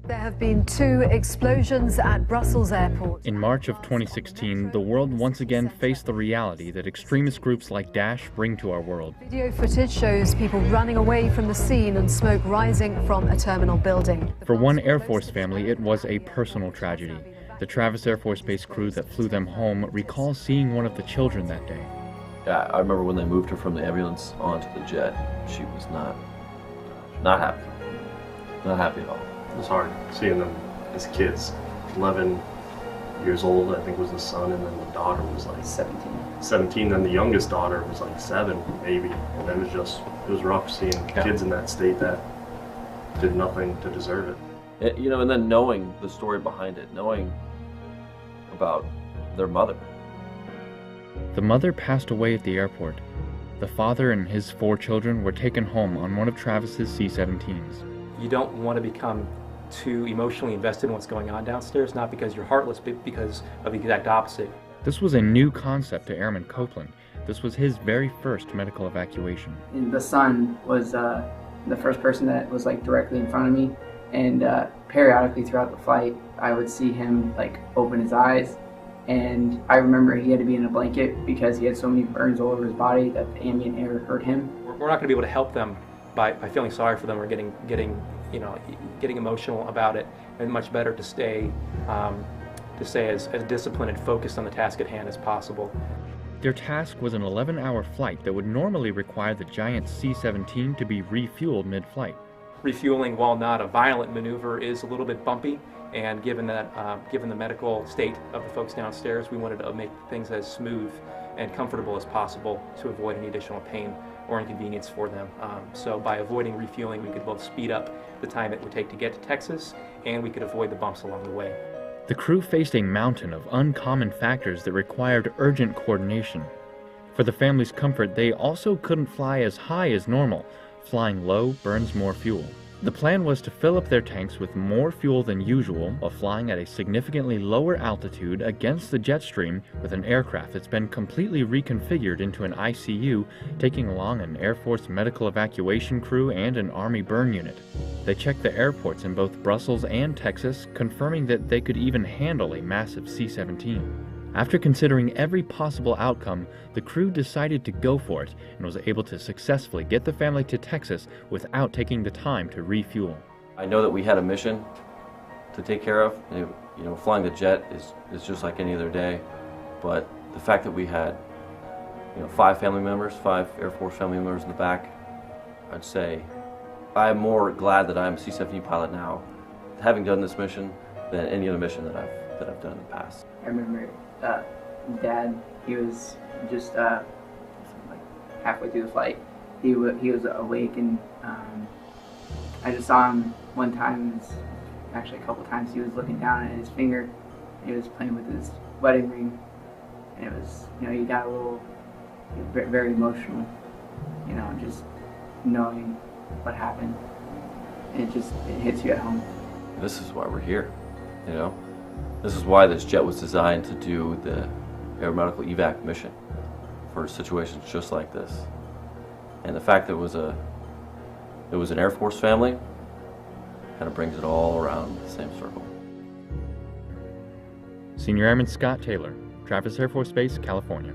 There have been 2 explosions at Brussels airport. In March of 2016, the world once again faced the reality that extremist groups like Daesh bring to our world. Video footage shows people running away from the scene and smoke rising from a terminal building. For one Air Force family, it was a personal tragedy. The Travis Air Force Base crew that flew them home recalls seeing one of the children that day. Yeah, I remember when they moved her from the ambulance onto the jet, she was not happy. Not happy at all. It was hard seeing them as kids. 11 years old, I think, was the son, and then the daughter was like 17. Then the youngest daughter was like 7, maybe. And it was rough seeing kids in that state that did nothing to deserve it. You know, and then knowing the story behind it, knowing about their mother. The mother passed away at the airport. The father and his 4 children were taken home on one of Travis's C-17s. You don't want to become too emotionally invested in what's going on downstairs, not because you're heartless, but because of the exact opposite. This was a new concept to Airman Copeland. This was his very first medical evacuation. And the son was the first person that was like directly in front of me, and periodically throughout the flight, I would see him like open his eyes, and I remember he had to be in a blanket because he had so many burns all over his body that the ambient air hurt him. We're not going to be able to help them by feeling sorry for them or getting emotional about it, and much better to stay as disciplined and focused on the task at hand as possible. Their task was an 11-hour flight that would normally require the giant C-17 to be refueled mid-flight. Refueling, while not a violent maneuver, is a little bit bumpy, and given the medical state of the folks downstairs, we wanted to make things as smooth and comfortable as possible to avoid any additional pain or inconvenience for them. So by avoiding refueling, we could both speed up the time it would take to get to Texas, and we could avoid the bumps along the way. The crew faced a mountain of uncommon factors that required urgent coordination. For the family's comfort, they also couldn't fly as high as normal. Flying low burns more fuel. The plan was to fill up their tanks with more fuel than usual while flying at a significantly lower altitude against the jet stream with an aircraft that's been completely reconfigured into an ICU, taking along an Air Force medical evacuation crew and an Army burn unit. They checked the airports in both Brussels and Texas, confirming that they could even handle a massive C-17. After considering every possible outcome, the crew decided to go for it and was able to successfully get the family to Texas without taking the time to refuel. I know that we had a mission to take care of. You know, flying the jet is just like any other day, but the fact that we had 5 family members, 5 Air Force family members in the back, I'd say I'm more glad that I'm a C-17 pilot now, having done this mission, than any other mission that I've done in the past. I remember Dad, he was just like halfway through the flight. He was awake, and I just saw him one time. Actually, a couple times he was looking down at his finger. And he was playing with his wedding ring, and it was, he got a little very emotional. Just knowing what happened. It hits you at home. This is why we're here, This is why this jet was designed to do the aeromedical evac mission for situations just like this. And the fact that it was an Air Force family kind of brings it all around the same circle. Senior Airman Scott Taylor, Travis Air Force Base, California.